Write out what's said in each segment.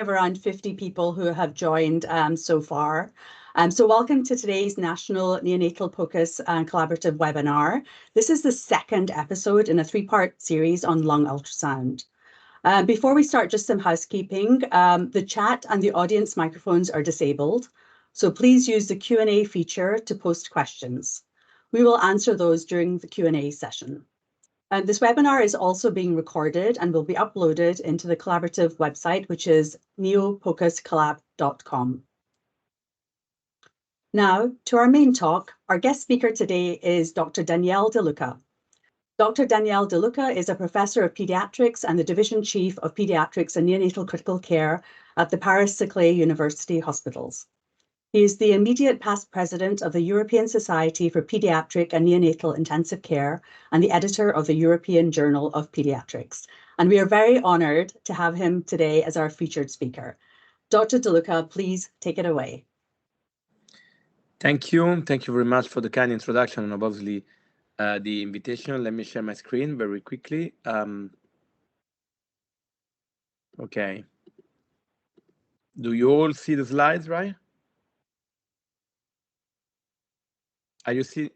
Of around 50 people who have joined so far. So welcome to today's National Neonatal POCUS Collaborative webinar. This is the second episode in a three-part series on lung ultrasound. Before we start, just some housekeeping. The chat and the audience microphones are disabled, so please use the Q&A feature to post questions. We will answer those during the Q&A session. This webinar is also being recorded and will be uploaded into the collaborative website, which is neopocuscollab.com. Now, to our main talk, our guest speaker today is Dr. Daniele De Luca. Dr. Daniele De Luca is a professor of pediatrics and the division chief of pediatrics and neonatal critical care at the Paris-Saclay University Hospitals. He is the immediate past president of the European Society for Pediatric and Neonatal Intensive Care and the editor of the European Journal of Pediatrics. And we are very honored to have him today as our featured speaker. Dr. De Luca, please take it away. Thank you. Thank you very much for the kind introduction and obviously the invitation. Let me share my screen very quickly. Okay. Do you all see the slides, right? Are you see?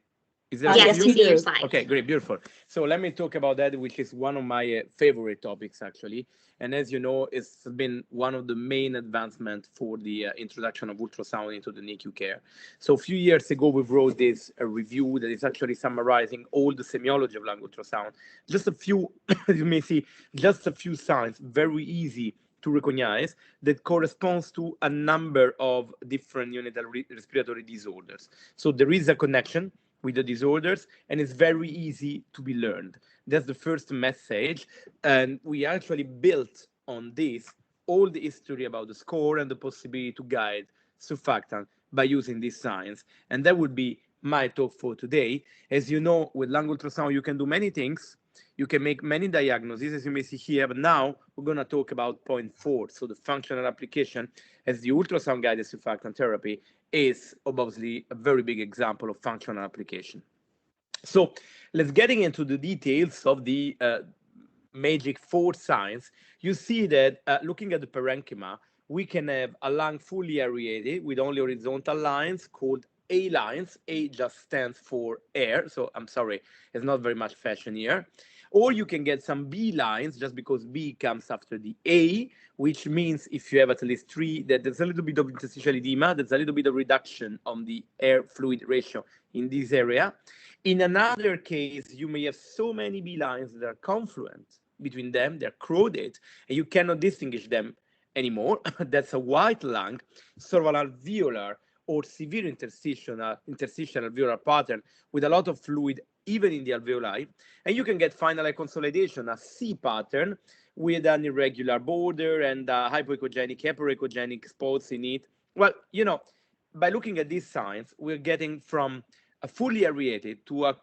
Is there yes, we see your slide. Okay, great, beautiful. So let me talk about that, which is one of my favorite topics, actually. And as you know, it's been one of the main advancements for the introduction of ultrasound into the NICU care. So a few years ago, we wrote this review that is actually summarizing all the semiology of lung ultrasound. Just a few, you may see, just a few signs, very easy to recognize, that corresponds to a number of different neonatal respiratory disorders. So there is a connection with the disorders, and it's very easy to be learned. That's the first message, and we actually built on this all the history about the score and the possibility to guide surfactant by using these signs. And that would be my talk for today. As you know, with lung ultrasound, you can do many things. You can make many diagnoses, as you may see here, but now we're going to talk about point 4. So the functional application as the ultrasound-guided surfactant therapy is obviously a very big example of functional application. So let's get into the details of the magic 4 signs. You see that looking at the parenchyma, we can have a lung fully aerated with only horizontal lines called A lines. A just stands for air, so I'm sorry, it's not very much fashion here. Or you can get some B lines, just because B comes after the A, which means if you have at least 3, that there's a little bit of interstitial edema, there's a little bit of reduction on the air fluid ratio in this area. In another case, you may have so many B lines that are confluent between them, they're crowded, and you cannot distinguish them anymore. That's a white lung, sort of an alveolar or severe interstitial alveolar pattern with a lot of fluid even in the alveoli. And you can get finally consolidation, a C pattern with an irregular border and hypoechogenic, hyperechogenic spots in it. Well, you know, by looking at these signs, we're getting from a fully aerated to a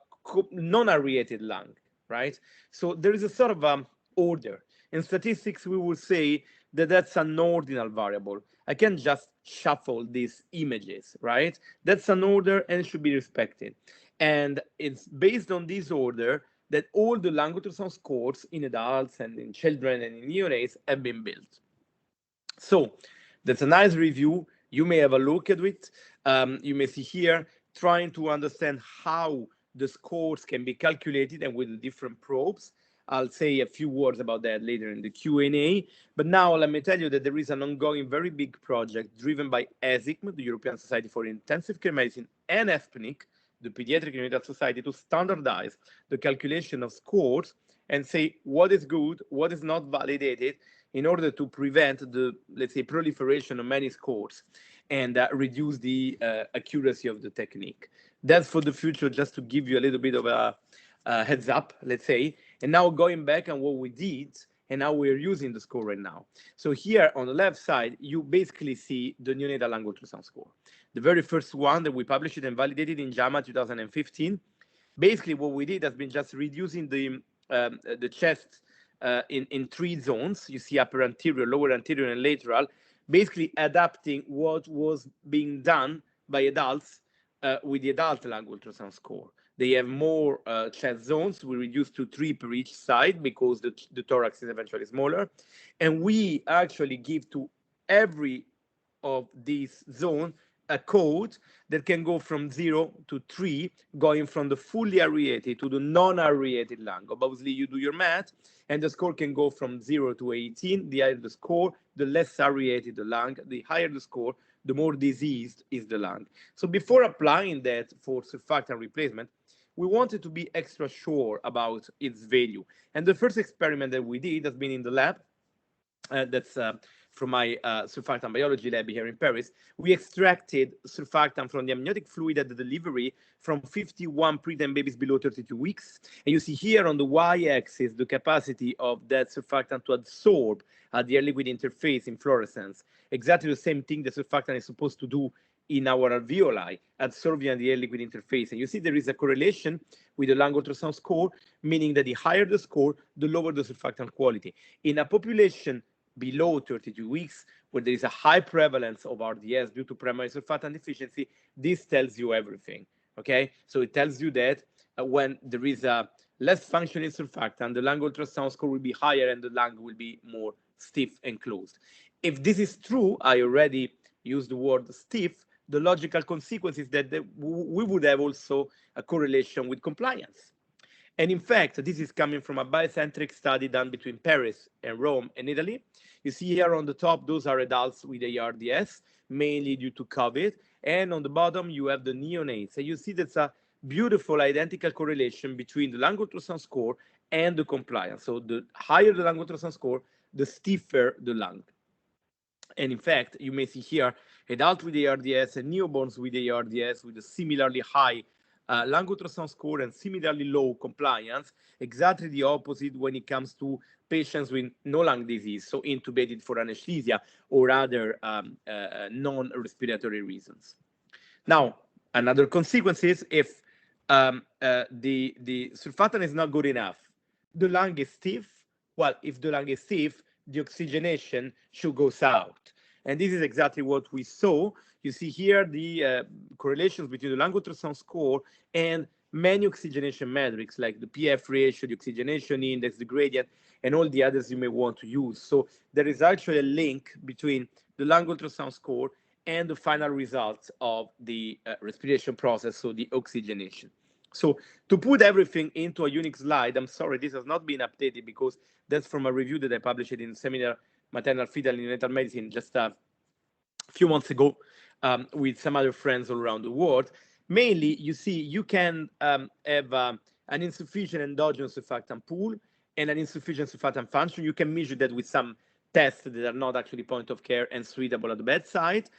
non-aerated lung, right? So there is a sort of order. In statistics, we will say that that's an ordinal variable. I can't just shuffle these images, right? That's an order and it should be respected. And it's based on this order that all the lung ultrasound scores in adults and in children and in neonates have been built. So that's a nice review. You may have a look at it. You may see here, trying to understand how the scores can be calculated and with the different probes. I'll say a few words about that later in the Q&A. But now let me tell you that there is an ongoing very big project driven by ESICM, the European Society for Intensive Care Medicine, and ESPNIC, the Pediatric Neonatal Society, to standardize the calculation of scores and say what is good, what is not validated, in order to prevent the, let's say, proliferation of many scores and reduce the accuracy of the technique. That's for the future, just to give you a little bit of a heads up, let's say. And now going back on what we did and how we're using the score right now. So here on the left side, you basically see the neonatal lung ultrasound score. The very first one that we published and validated in JAMA 2015. Basically, what we did has been just reducing the chest in 3 zones. You see upper anterior, lower anterior, and lateral, basically adapting what was being done by adults with the adult lung ultrasound score. They have more chest zones. We reduced to 3 per each side because the thorax is eventually smaller. And we actually give to every of these zones a code that can go from 0 to 3, going from the fully aerated to the non-aerated lung. Obviously, you do your math, and the score can go from 0 to 18. The higher the score, the less aerated the lung. The higher the score, the more diseased is the lung. So before applying that for surfactant replacement, we wanted to be extra sure about its value. And the first experiment that we did has been in the lab. That's from my surfactant biology lab here in Paris. We extracted surfactant from the amniotic fluid at the delivery from 51 preterm babies below 32 weeks. And you see here on the y-axis the capacity of that surfactant to absorb at the air-liquid interface in fluorescence. Exactly the same thing the surfactant is supposed to do in our alveoli, absorbing the air-liquid interface. And you see there is a correlation with the lung ultrasound score, meaning that the higher the score, the lower the surfactant quality. In a population below 32 weeks, where there is a high prevalence of RDS due to primary surfactant deficiency, this tells you everything, okay? So it tells you that when there is a less functioning surfactant, the lung ultrasound score will be higher and the lung will be more stiff and closed. If this is true, I already used the word stiff, the logical consequence is that we would have also a correlation with compliance. And in fact, this is coming from a biocentric study done between Paris and Rome and Italy. You see here on the top, those are adults with ARDS, mainly due to COVID. And on the bottom, you have the neonates. And you see that's a beautiful identical correlation between the lung ultrasound score and the compliance. So the higher the lung ultrasound score, the stiffer the lung. And in fact, you may see here adults with ARDS and newborns with ARDS with a similarly high lung ultrasound score and similarly low compliance, exactly the opposite when it comes to patients with no lung disease, so intubated for anesthesia or other non-respiratory reasons. Now, another consequence is if the surfactant is not good enough, the lung is stiff. Well, if the lung is stiff, the oxygenation should go south. And this is exactly what we saw. You see here the correlations between the lung ultrasound score and many oxygenation metrics like the PF ratio, the oxygenation index, the gradient, and all the others you may want to use. So there is actually a link between the lung ultrasound score and the final results of the respiration process, so the oxygenation. So to put everything into a unique slide, I'm sorry, this has not been updated because that's from a review that I published in Seminar Maternal Fetal Neonatal Medicine just a few months ago with some other friends all around the world. Mainly, you see, you can have an insufficient endogenous surfactant pool and an insufficient surfactant function. You can measure that with some tests that are not actually point of care and suitable at the bedside.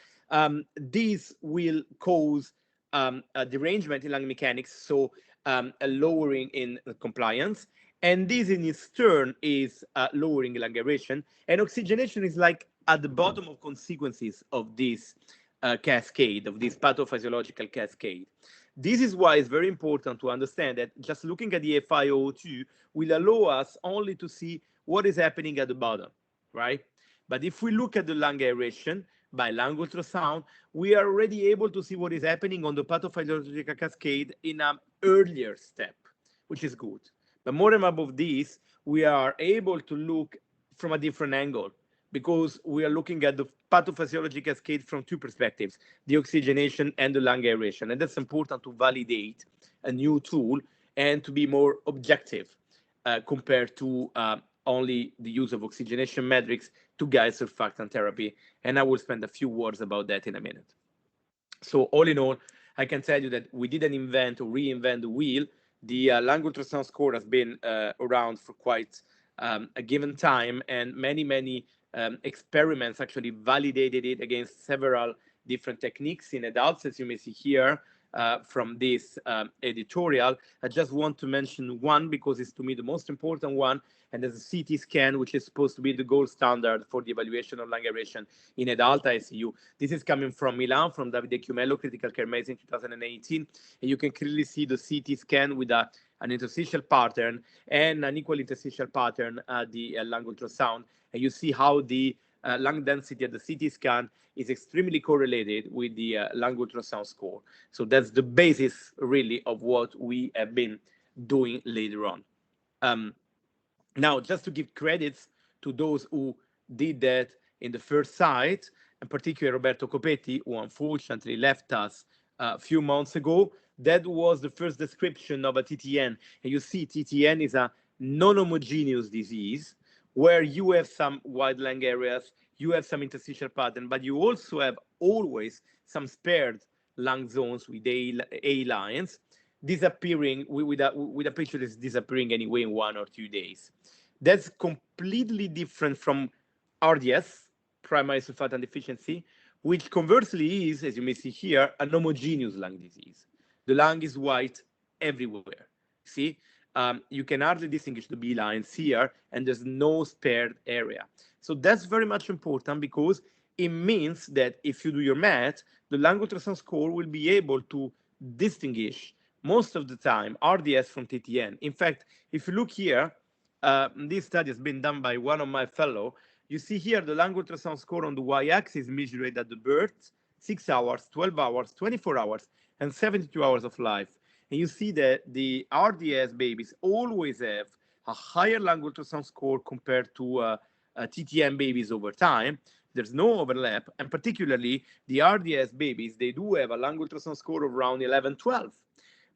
These will cause a derangement in lung mechanics, so a lowering in compliance. And this in its turn is lowering lung aeration. And oxygenation is like at the bottom of consequences of this cascade, of this pathophysiological cascade. This is why it's very important to understand that just looking at the FiO2 will allow us only to see what is happening at the bottom, right? But if we look at the lung aeration by lung ultrasound, we are already able to see what is happening on the pathophysiological cascade in an earlier step, which is good. But more and above this, we are able to look from a different angle because we are looking at the pathophysiology cascade from two perspectives, the oxygenation and the lung aeration. And that's important to validate a new tool and to be more objective compared to only the use of oxygenation metrics to guide surfactant therapy. And I will spend a few words about that in a minute. So all in all, I can tell you that we didn't invent or reinvent the wheel. The lung ultrasound score has been around for quite a given time, and many experiments actually validated it against several different techniques in adults, as you may see here from this editorial. I just want to mention one because it's to me the most important one, and there's a CT scan, which is supposed to be the gold standard for the evaluation of lung aeration in adult ICU. This is coming from Milan, from Davide Chiumello, Critical Care Medicine 2018, and you can clearly see the CT scan with an interstitial pattern and an equal interstitial pattern at the lung ultrasound, and you see how the lung density at the CT scan is extremely correlated with the lung ultrasound score. So that's the basis, really, of what we have been doing later on. Now, just to give credits to those who did that in the first site, and particularly Roberto Copetti, who unfortunately left us a few months ago. That was the first description of a TTN. And you see TTN is a non-homogeneous disease where you have some wide lung areas, you have some interstitial pattern, but you also have always some spared lung zones with A lines disappearing with a picture that's disappearing anyway in 1 or 2 days. That's completely different from RDS, primary surfactant deficiency, which conversely is, as you may see here, an homogeneous lung disease. The lung is white everywhere. See, you can hardly distinguish the B lines here, and there's no spared area. So that's very much important because it means that if you do your math, the lung ultrasound score will be able to distinguish most of the time RDS from TTN. In fact, if you look here, this study has been done by one of my fellow. You see here the lung ultrasound score on the y-axis measured at the birth, 6 hours, 12 hours, 24 hours, and 72 hours of life. And you see that the RDS babies always have a higher lung ultrasound score compared to TTN babies over time. There's no overlap, and particularly the RDS babies, they do have a lung ultrasound score of around 11, 12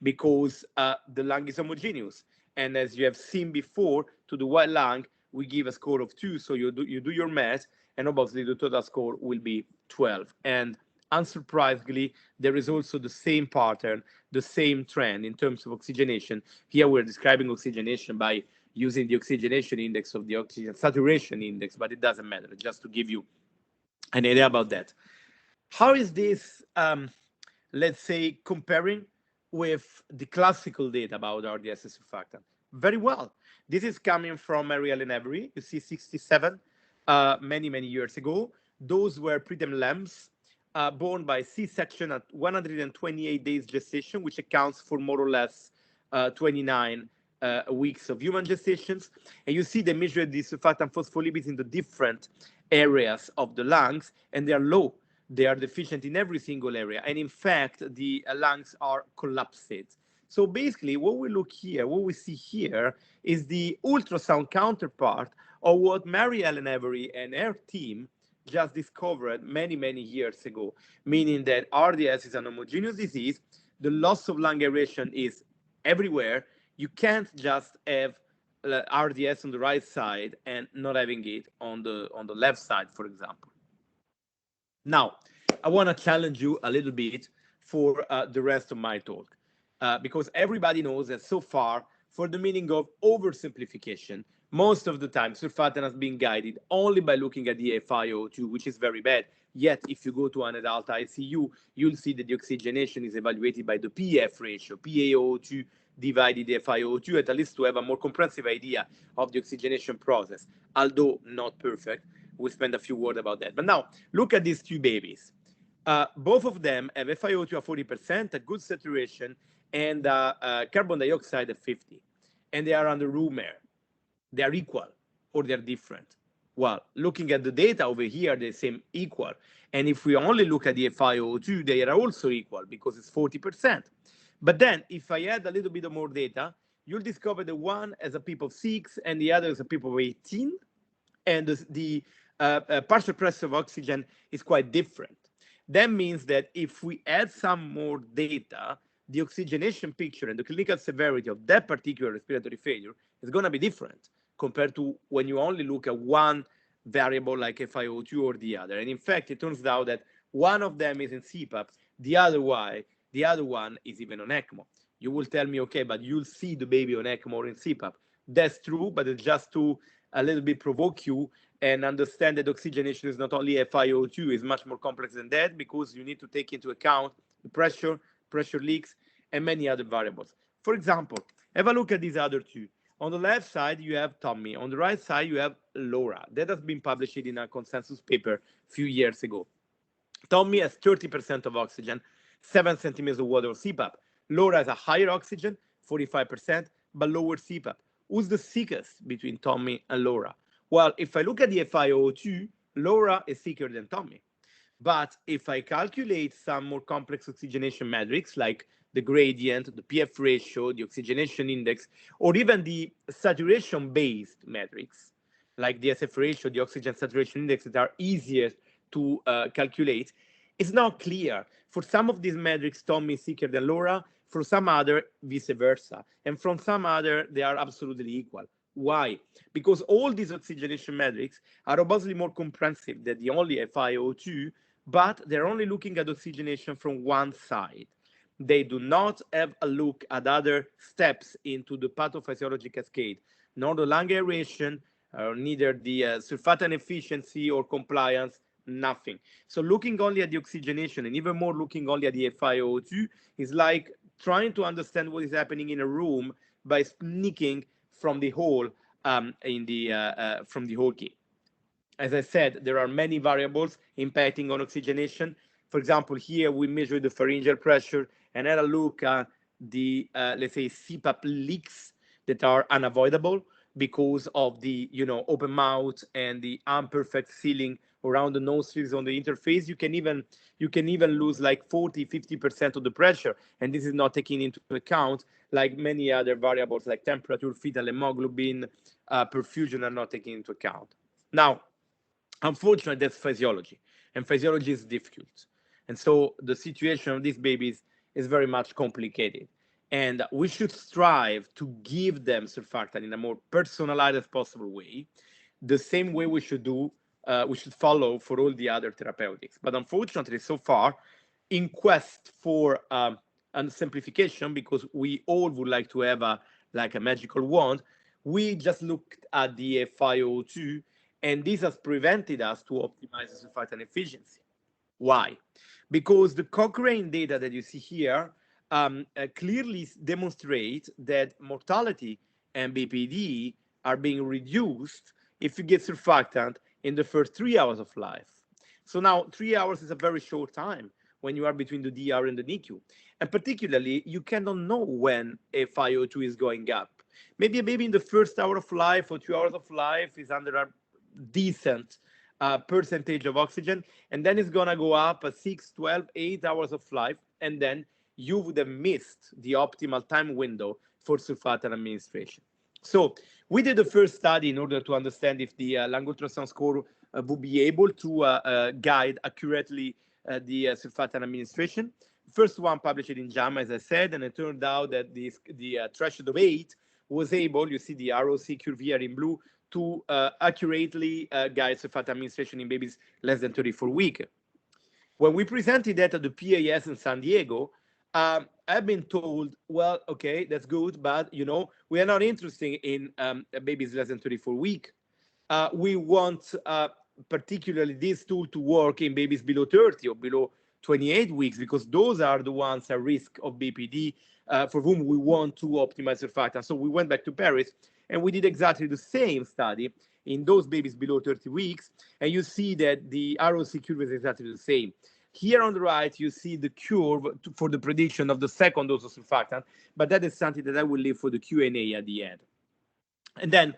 because the lung is homogeneous. And as you have seen before, to the white lung, we give a score of 2, so you do your math, and obviously the total score will be 12. And unsurprisingly, there is also the same pattern, the same trend in terms of oxygenation. Here we're describing oxygenation by using the oxygenation index of the oxygen saturation index, but it doesn't matter, just to give you an idea about that. How is this, let's say, comparing with the classical data about RDS surfactant? Very well. This is coming from Mary Ellen Avery. You see 67 many years ago. Those were preterm lambs born by C-section at 128 days gestation, which accounts for more or less 29 weeks of human gestations. And you see they measure the surfactant phospholipids in the different areas of the lungs, and they are low. They are deficient in every single area. And in fact, the lungs are collapsed. So basically, what we see here is the ultrasound counterpart of what Mary Ellen Avery and her team just discovered many years ago, meaning that RDS is an homogeneous disease. The loss of lung aeration is everywhere. You can't just have RDS on the right side and not having it on the left side, for example. Now, I want to challenge you a little bit for the rest of my talk, because everybody knows that so far, for the meaning of oversimplification, most of the time surfactant has been guided only by looking at the FiO2, which is very bad. Yet, if you go to an adult ICU, you'll see that the oxygenation is evaluated by the PF ratio, PaO2 divided the FiO2, at least to have a more comprehensive idea of the oxygenation process, although not perfect. We'll spend a few words about that. But now, look at these two babies. Both of them have FiO2 at 40%, a good saturation, and carbon dioxide at 50. And they are under room air. They are equal, or they're different. Well, looking at the data over here, they seem equal. And if we only look at the FiO2, they are also equal because it's 40%. But then, if I add a little bit more data, you'll discover the one has a PEEP of 6 and the other has a PEEP of 18. And the partial pressure of oxygen is quite different. That means that if we add some more data, the oxygenation picture and the clinical severity of that particular respiratory failure is going to be different compared to when you only look at one variable like FiO2 or the other. And in fact, it turns out that one of them is in CPAP, the other one is even on ECMO. You will tell me, okay, but you'll see the baby on ECMO or in CPAP. That's true, but it's just to a little bit provoke you and understand that oxygenation is not only FiO2, it's much more complex than that because you need to take into account the pressure leaks, and many other variables. For example, have a look at these other two. On the left side, you have Tommy. On the right side, you have Laura. That has been published in a consensus paper a few years ago. Tommy has 30% of oxygen, 7 centimeters of water of CPAP. Laura has a higher oxygen, 45%, but lower CPAP. Who's the sickest between Tommy and Laura? Well, if I look at the FiO2, Laura is sicker than Tommy. But if I calculate some more complex oxygenation metrics like the gradient, the PF ratio, the oxygenation index, or even the saturation-based metrics, like the SF ratio, the oxygen saturation index, that are easier to calculate, it's not clear. For some of these metrics, Tommy is thicker than Laura. For some other, vice versa. And from some other, they are absolutely equal. Why? Because all these oxygenation metrics are obviously more comprehensive than the only FiO2, but they're only looking at oxygenation from one side. They do not have a look at other steps into the pathophysiology cascade, nor the lung aeration, neither the surfactant efficiency or compliance, nothing. So looking only at the oxygenation and even more looking only at the FiO2 is like trying to understand what is happening in a room by sneaking from the hole from the hole key. As I said, there are many variables impacting on oxygenation. For example, here we measure the pharyngeal pressure and had a look at the, let's say, CPAP leaks that are unavoidable because of the, open mouth and the imperfect sealing around the nostrils on the interface. You can even lose like 40-50% of the pressure, and this is not taken into account like many other variables like temperature, fetal hemoglobin, perfusion are not taken into account. Now, unfortunately, that's physiology, and physiology is difficult. And so the situation of these babies is very much complicated. And we should strive to give them surfactant in a more personalized as possible way, the same way we should follow for all the other therapeutics. But unfortunately, so far, in quest for a simplification, because we all would like to have a magical wand, we just looked at the FiO2, and this has prevented us to optimize the surfactant efficiency. Why? Because the Cochrane data that you see here clearly demonstrate that mortality and BPD are being reduced if you get surfactant in the first 3 hours of life. So now 3 hours is a very short time when you are between the DR and the NICU. And particularly, you cannot know when a FiO2 is going up. Maybe a baby in the first hour of life or 2 hours of life is under a decent percentage of oxygen, and then it's going to go up at 6, 12, 8 hours of life, and then you would have missed the optimal time window for surfactant administration. So we did the first study in order to understand if the lung ultrasound score would be able to guide accurately the surfactant administration. First one published in JAMA, as I said, and it turned out that the threshold of 8 was able, you see the ROC curve here in blue, to accurately guide surfactant administration in babies less than 34 weeks. When we presented that at the PAS in San Diego, I've been told, well, okay, that's good, but we are not interested in babies less than 34 weeks. We want particularly this tool to work in babies below 30 or below 28 weeks, because those are the ones at risk of BPD for whom we want to optimize surfactant. So we went back to Paris and we did exactly the same study in those babies below 30 weeks. And you see that the ROC curve is exactly the same. Here on the right, you see the curve for the prediction of the second dose of surfactant, but that is something that I will leave for the Q&A at the end. And then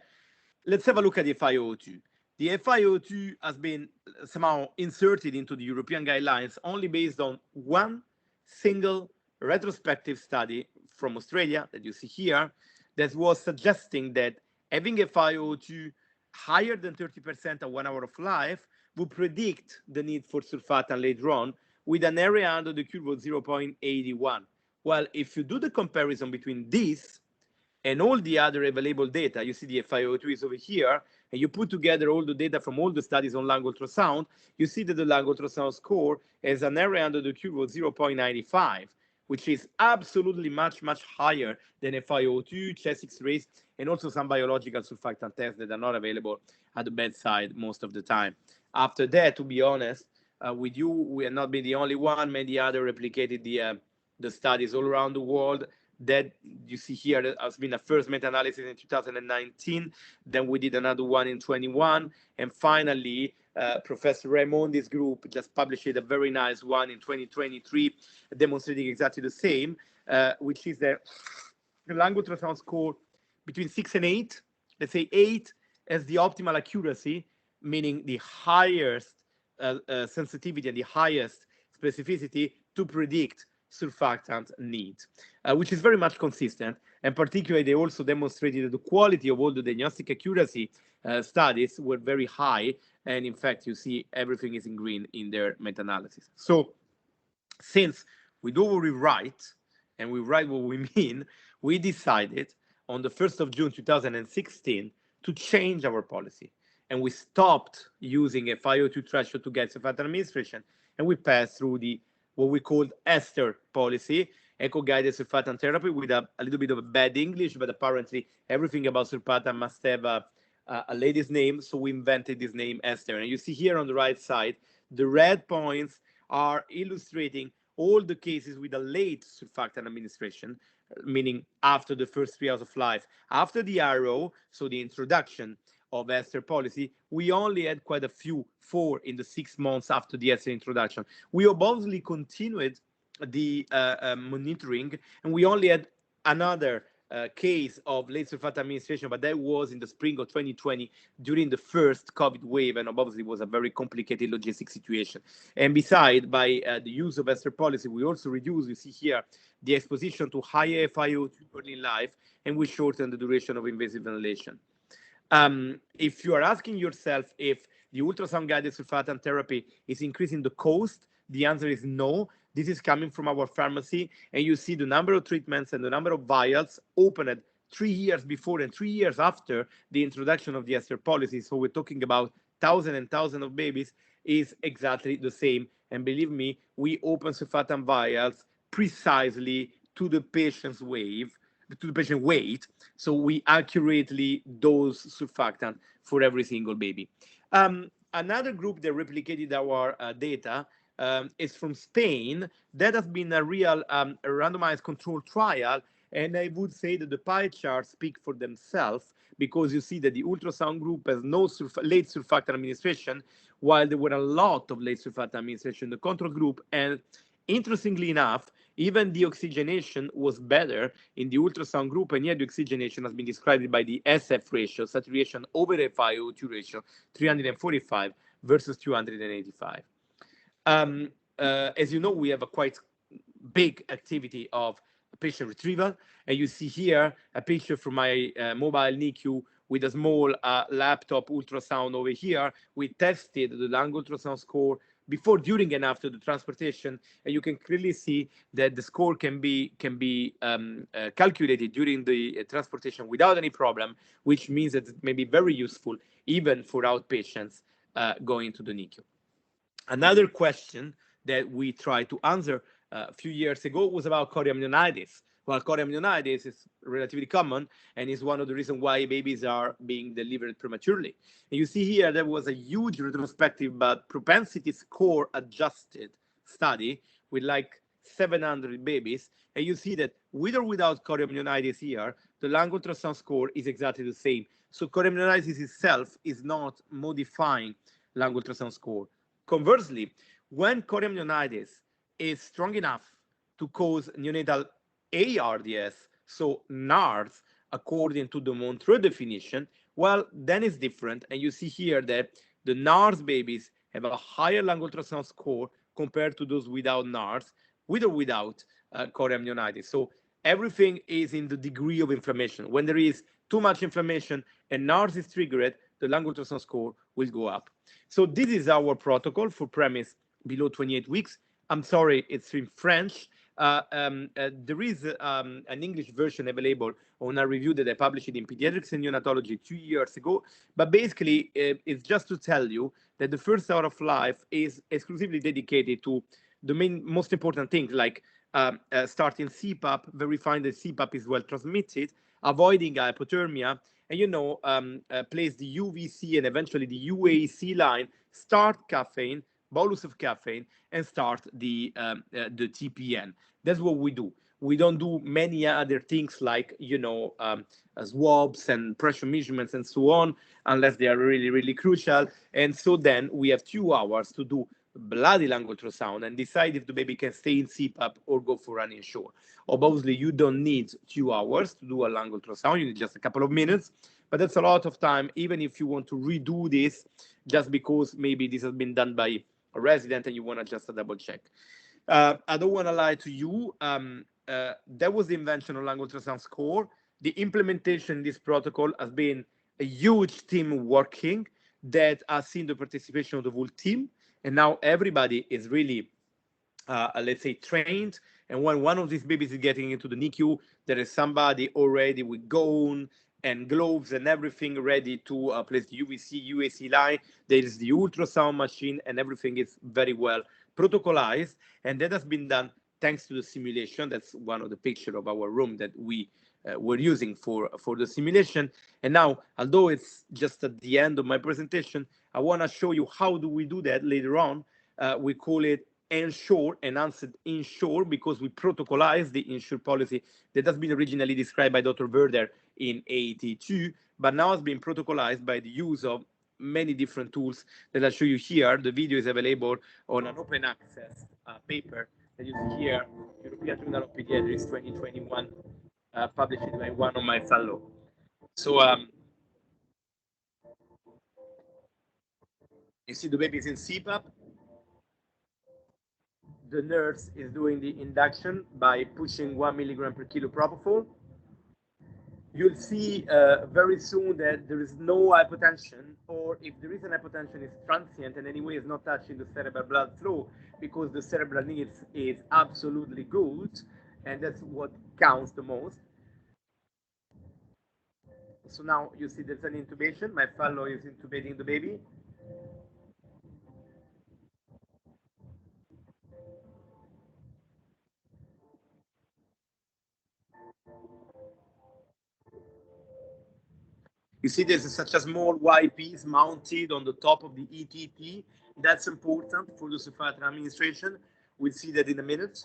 let's have a look at the FiO2. The FiO2 has been somehow inserted into the European guidelines only based on one single retrospective study from Australia that you see here that was suggesting that having a FiO2 higher than 30% at 1 hour of life would predict the need for surfactant later on with an area under the curve of 0.81. Well, if you do the comparison between this and all the other available data, you see the FiO2 is over here, and you put together all the data from all the studies on lung ultrasound, you see that the lung ultrasound score has an area under the curve of 0.95, which is absolutely much, much higher than FiO2, chest X-rays, and also some biological surfactant tests that are not available at the bedside most of the time. After that, to be honest, with you, we have not been the only one. Many other replicated the studies all around the world. That you see here that has been a first meta-analysis in 2019. Then we did another one in 21. And finally, Professor Raimondi's group just published a very nice one in 2023, demonstrating exactly the same, which is that the lung ultrasound score between 6 and 8, let's say 8 as the optimal accuracy, meaning the highest sensitivity and the highest specificity to predict surfactant needs, which is very much consistent. And particularly, they also demonstrated that the quality of all the diagnostic accuracy studies were very high. And in fact, you see everything is in green in their meta-analysis. So since we do what we write and we write what we mean, we decided on the 1st of June 2016 to change our policy. And we stopped using a FiO2 threshold to get surfactant administration, and we passed through the what we called ESTHER policy, eco-guided surfactant therapy, with a little bit of a bad English, but apparently everything about surfactant must have a lady's name, so we invented this name ESTHER. And you see here on the right side, the red points are illustrating all the cases with a late surfactant administration, meaning after the first 3 hours of life. After the arrow, so the introduction of ESTHER policy, we only had quite a few, 4 in the 6 months after the ESTHER introduction. We obviously continued the monitoring, and we only had another case of late surfactant administration, but that was in the spring of 2020 during the first COVID wave, and obviously it was a very complicated logistic situation. And besides, by the use of ESTHER policy, we also reduce, you see here, the exposition to higher FiO2 early in life, and we shorten the duration of invasive ventilation. If you are asking yourself if the ultrasound-guided surfactant therapy is increasing the cost, the answer is no. This is coming from our pharmacy, and you see the number of treatments and the number of vials opened 3 years before and 3 years after the introduction of the ESTHER policy. So we're talking about thousands and thousands of babies is exactly the same. And believe me, we open surfactant vials precisely to the patient's weight, so we accurately dose surfactant for every single baby. Another group that replicated our data is from Spain. That has been a real randomized controlled trial, and I would say that the pie charts speak for themselves, because you see that the ultrasound group has no late surfactant administration, while there were a lot of late surfactant administration in the control group. And interestingly enough, even the oxygenation was better in the ultrasound group, and yet the oxygenation has been described by the SF ratio, saturation over FiO2 ratio, 345 versus 285. As you know, we have a quite big activity of patient retrieval, and you see here a picture from my mobile NICU with a small laptop ultrasound over here. We tested the lung ultrasound score before, during, and after the transportation, and you can clearly see that the score can be calculated during the transportation without any problem, which means that it may be very useful even for outpatients going to the NICU. Another question that we tried to answer a few years ago was about chorioamnionitis. Well, chorioamnionitis is relatively common and is one of the reasons why babies are being delivered prematurely. And you see here there was a huge retrospective but propensity score adjusted study with like 700 babies. And you see that with or without chorioamnionitis here, the lung ultrasound score is exactly the same. So chorioamnionitis itself is not modifying lung ultrasound score. Conversely, when chorioamnionitis is strong enough to cause neonatal ARDS, so NARS, according to the Montreux definition, well, then it's different. And you see here that the NARS babies have a higher lung ultrasound score compared to those without NARS, with or without chorioamnionitis. So everything is in the degree of inflammation. When there is too much inflammation and NARS is triggered, the lung ultrasound score will go up. So this is our protocol for premise below 28 weeks. I'm sorry, it's in French. There is an English version available on a review that I published in Pediatrics and Neonatology 2 years ago. But basically, it's just to tell you that the first hour of life is exclusively dedicated to the most important things, like starting CPAP, verifying that CPAP is well transmitted, avoiding hypothermia, and place the UVC and eventually the UAC line, start caffeine, bolus of caffeine, and start the TPN. That's what we do. We don't do many other things like swabs and pressure measurements and so on, unless they are really, really crucial. And so then we have 2 hours to do bloody lung ultrasound and decide if the baby can stay in CPAP or go for running shore. Obviously, you don't need 2 hours to do a lung ultrasound. You need just a couple of minutes, but that's a lot of time, even if you want to redo this, just because maybe this has been done by a resident and you want to just a double check. I don't want to lie to you. That was the invention of lung ultrasound score. The implementation in this protocol has been a huge team working that has seen the participation of the whole team, and now everybody is really let's say trained. And when one of these babies is getting into the NICU, there is somebody already with gown and gloves and everything ready to place the UVC, UAC line. There is the ultrasound machine, and everything is very well protocolized. And that has been done thanks to the simulation. That's one of the pictures of our room that we were using for the simulation. And now, although it's just at the end of my presentation, I want to show you how do we do that later on. We call it ensure, enhanced ensure, because we protocolize the ensure policy that has been originally described by Dr. Werder in 82, but now has been protocolized by the use of many different tools that I'll show you here. The video is available on an open access paper that you see here, European Journal of Pediatrics 2021, published by one of my fellow. So you see the baby is in CPAP. The nurse is doing the induction by pushing 1 milligram per kilo propofol. You'll see very soon that there is no hypotension, or if there is an hypotension, it's transient and anyway is not touching the cerebral blood flow, because the cerebral needs is absolutely good, and that's what counts the most. So now you see there's an intubation. My fellow is intubating the baby. You see there's such a small white piece mounted on the top of the ETT. That's important for the surfactant administration. We'll see that in a minute.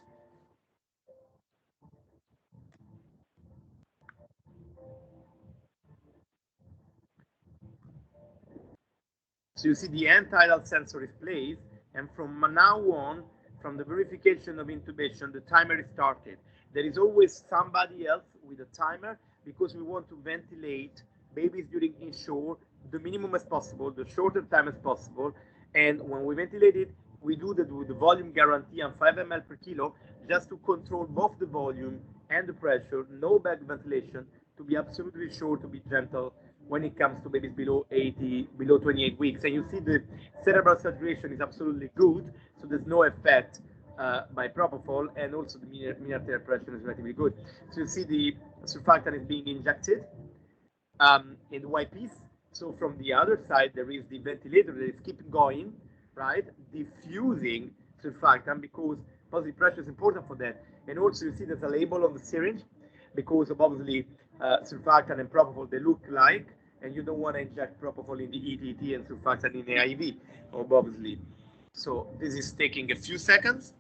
So you see the end-tidal sensor is placed, and from now on, from the verification of intubation, the timer is started. There is always somebody else with a timer, because we want to ventilate babies during inshore the minimum as possible, the shorter time as possible. And when we ventilate it, we do that with the volume guarantee on 5 ml per kilo, just to control both the volume and the pressure, no back ventilation, to be absolutely sure to be gentle when it comes to babies below 28 weeks. And you see the cerebral saturation is absolutely good, so there's no effect by propofol, and also the mean arterial pressure is relatively good. So you see the surfactant is being injected in the white piece. So from the other side, there is the ventilator that is keeping going, right? Diffusing surfactant, because positive pressure is important for that. And also you see there's a label on the syringe, because of obviously surfactant and propofol, they look like, and you don't want to inject propofol in the ETT and surfactant in the IV, obviously. So this is taking a few seconds.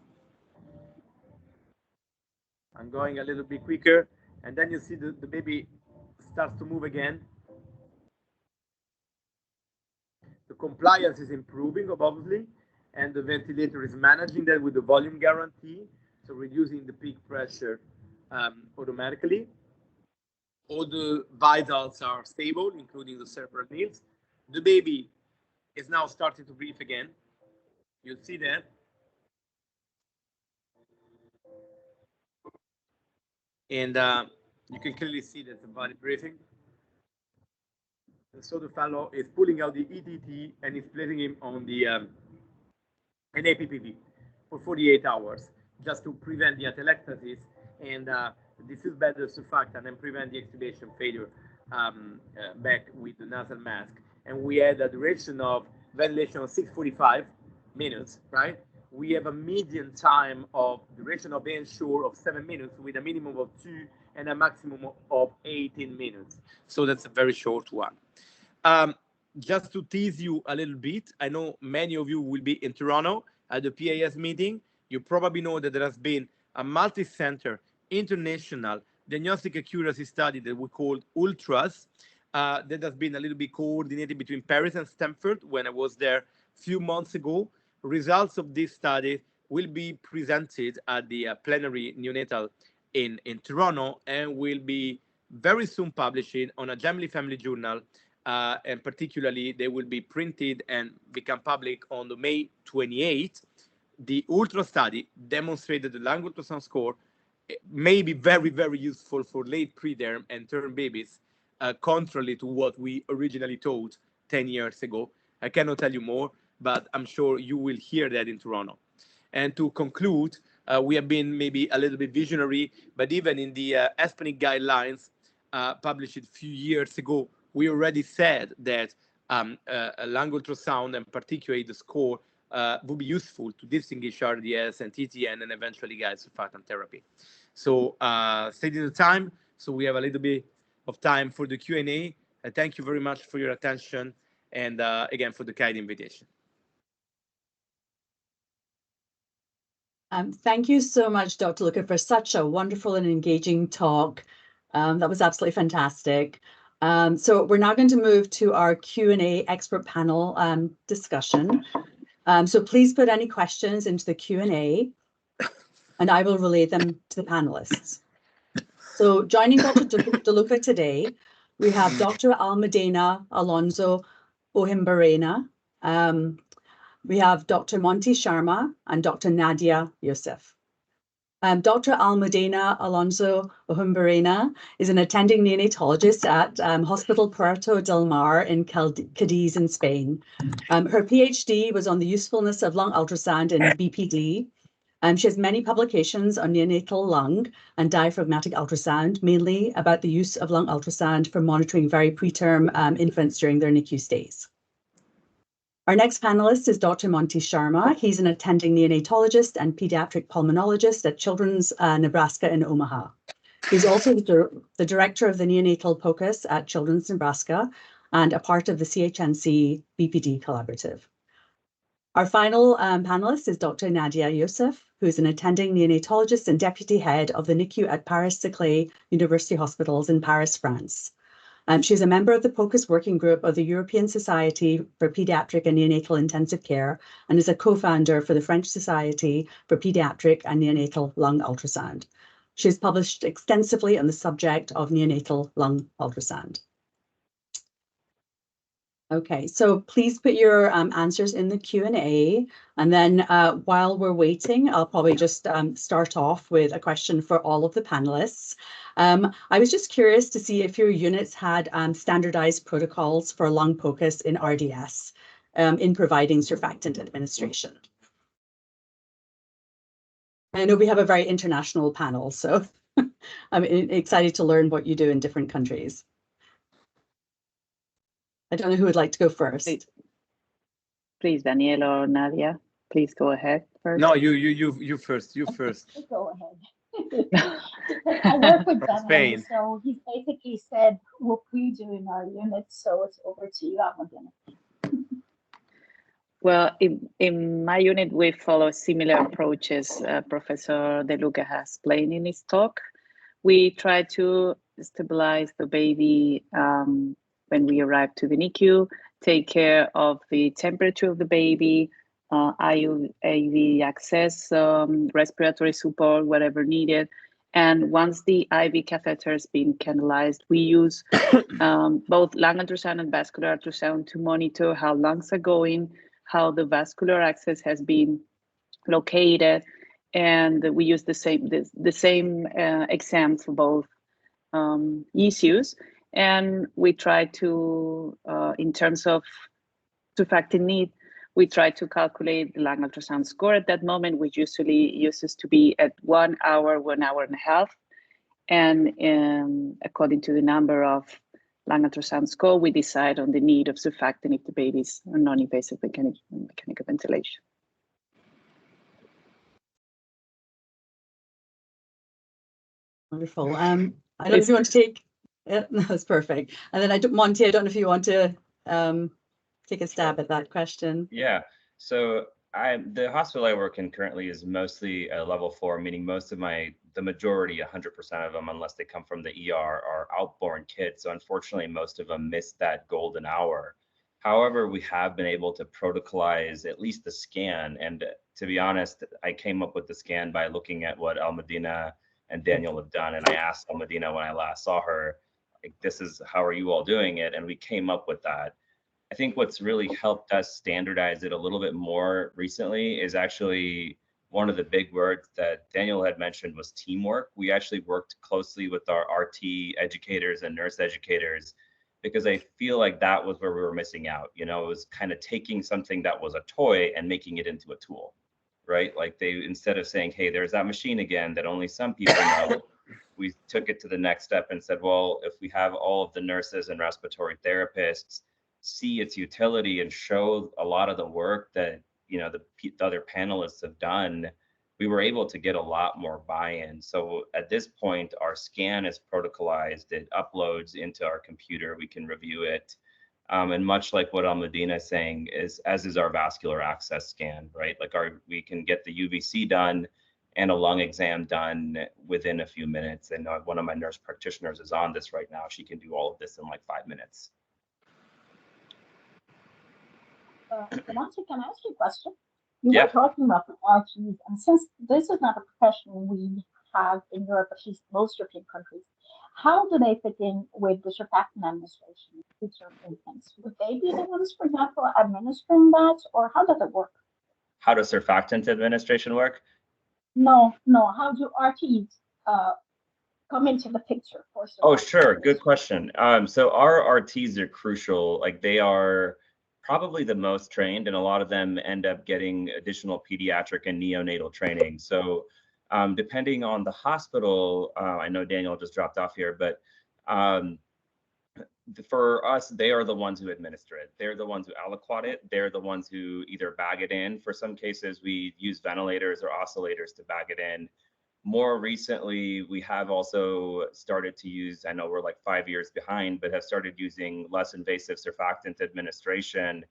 I'm going a little bit quicker, and then you see the baby starts to move again. The compliance is improving, obviously, and the ventilator is managing that with the volume guarantee, so reducing the peak pressure automatically. All the vitals are stable, including the cerebral needs. The baby is now starting to breathe again. You'll see that. And you can clearly see that the body breathing. And so the fellow is pulling out the ETT and is placing him on the an APPV for 48 hours, just to prevent the atelectasis and diffuse better surfactant and prevent the extubation failure back with the nasal mask. And we had a duration of ventilation of 645 minutes, right? We have a median time of duration of ensure of 7 minutes, with a minimum of 2 and a maximum of 18 minutes. So that's a very short one. Just to tease you a little bit, I know many of you will be in Toronto at the PAS meeting. You probably know that there has been a multi-center international diagnostic accuracy study that we called ULTRAS, that has been a little bit coordinated between Paris and Stanford when I was there a few months ago. Results of this study will be presented at the plenary neonatal in Toronto, and will be very soon published on a Family Journal. And particularly, they will be printed and become public on the May 28th. The ULTRA study demonstrated the lung ultrasound score may be very, very useful for late preterm and term babies contrary to what we originally thought 10 years ago. I cannot tell you more, but I'm sure you will hear that in Toronto. And to conclude, we have been maybe a little bit visionary, but even in the ASPENIC guidelines published a few years ago, we already said that a lung ultrasound, and particularly the score, would be useful to distinguish RDS and TTN and eventually guide surfactant therapy. So stating the time, so we have a little bit of time for the Q&A. Thank you very much for your attention and again for the kind invitation. Thank you so much, Dr. Luca, for such a wonderful and engaging talk. That was absolutely fantastic. So we're now going to move to our Q&A expert panel discussion. So please put any questions into the Q&A, and I will relay them to the panelists. So joining Dr. De Luca today, we have Dr. Almudena Alonso Ohimbarena. We have Dr. Monty Sharma and Dr. Nadia Youssef. Dr. Almudena Alonso Ohimbarena is an attending neonatologist at Hospital Puerto del Mar in Cadiz in Spain. Her PhD was on the usefulness of lung ultrasound in BPD. She has many publications on neonatal lung and diaphragmatic ultrasound, mainly about the use of lung ultrasound for monitoring very preterm infants during their NICU stays. Our next panelist is Dr. Monty Sharma. He's an attending neonatologist and pediatric pulmonologist at Children's Nebraska in Omaha. He's also the director of the neonatal POCUS at Children's Nebraska and a part of the CHNC BPD collaborative. Our final panelist is Dr. Nadia Youssef, who is an attending neonatologist and deputy head of the NICU at Paris-Saclay University Hospitals in Paris, France. She's a member of the POCUS working group of the European Society for Pediatric and Neonatal Intensive Care and is a co-founder for the French Society for Pediatric and Neonatal Lung Ultrasound. She's published extensively on the subject of neonatal lung ultrasound. Okay, so please put your answers in the Q&A, and then while we're waiting, I'll probably just start off with a question for all of the panelists. I was just curious to see if your units had standardized protocols for lung POCUS in RDS in providing surfactant administration. I know we have a very international panel, so I'm excited to learn what you do in different countries. I don't know who would like to go first. Please, Danielle or Nadia, please go ahead first. No, you first. You first. Go ahead. I work with Daniel, so he basically said what we do in our unit. So it's over to you, Almudena. Well, in my unit, we follow similar approaches Professor De Luca has explained in his talk. We try to stabilize the baby when we arrive to the NICU, take care of the temperature of the baby, IV access, respiratory support, whatever needed. And once the IV catheter has been canalized, we use both lung ultrasound and vascular ultrasound to monitor how lungs are going, how the vascular access has been located, and we use the same exam for both issues. And we try to, in terms of surfactant need, we try to calculate the lung ultrasound score at that moment, which usually uses to be at 1 hour, 1 hour and a half. And according to the number of lung ultrasound score, we decide on the need of surfactant if the baby's non-invasive mechanical ventilation. Wonderful. I don't know if you want to take. Yeah, that's perfect. And then Monty, I don't know if you want to take a stab at that question. Yeah. So the hospital I work in currently is mostly a level 4, meaning the majority, 100% of them, unless they come from the ER, are outborn kids. So unfortunately, most of them miss that golden hour. However, we have been able to protocolize at least the scan. And to be honest, I came up with the scan by looking at what Almudena and Daniel have done. And I asked Almudena when I last saw her, like, how are you all doing it? And we came up with that. I think what's really helped us standardize it a little bit more recently is actually one of the big words that Daniel had mentioned was teamwork. We actually worked closely with our RT educators and nurse educators, because I feel like that was where we were missing out. You know, it was kind of taking something that was a toy and making it into a tool, right? Like they, instead of saying, hey, there's that machine again that only some people know, we took it to the next step and said, well, if we have all of the nurses and respiratory therapists see its utility and show a lot of the work that, you know, the other panelists have done, we were able to get a lot more buy-in. So at this point, our scan is protocolized, it uploads into our computer, we can review it. And much like what Almudena is saying, as is our vascular access scan, right? Like we can get the UVC done and a lung exam done within a few minutes. And one of my nurse practitioners is on this right now. She can do all of this in like 5 minutes. Can I ask you a question? You were talking about the RTs, and since this is not a profession we have in Europe, at least most European countries, how do they fit in with the surfactant administration, future infants? Would they be the ones, for example, administering that, or how does it work? How does surfactant administration work? No. How do RTs come into the picture for surfactant? Oh, sure. Good question. So our RTs are crucial. Like they are probably the most trained, and a lot of them end up getting additional pediatric and neonatal training. So depending on the hospital, I know Daniel just dropped off here, but for us, they are the ones who administer it. They're the ones who aliquot it. They're the ones who either bag it in. For some cases, we use ventilators or oscillators to bag it in. More recently, we have also started to use, I know we're like 5 years behind, but have started using less invasive surfactant administration.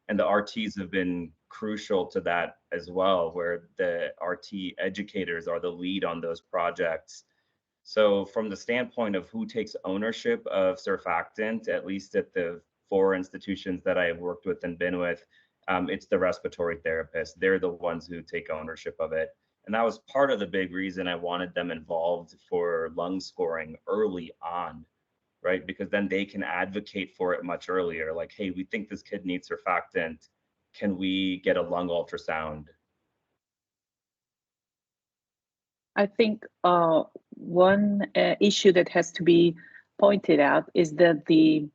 And the RTs have been crucial to that as well, where the RT educators are the lead on those projects. So from the standpoint of who takes ownership of surfactant, at least at the 4 institutions that I have worked with and been with, it's the respiratory therapists. They're the ones who take ownership of it. And that was part of the big reason I wanted them involved for lung scoring early on, right? Because then they can advocate for it much earlier. Like, hey, we think this kid needs surfactant. Can we get a lung ultrasound? I think one issue that has to be pointed out is that the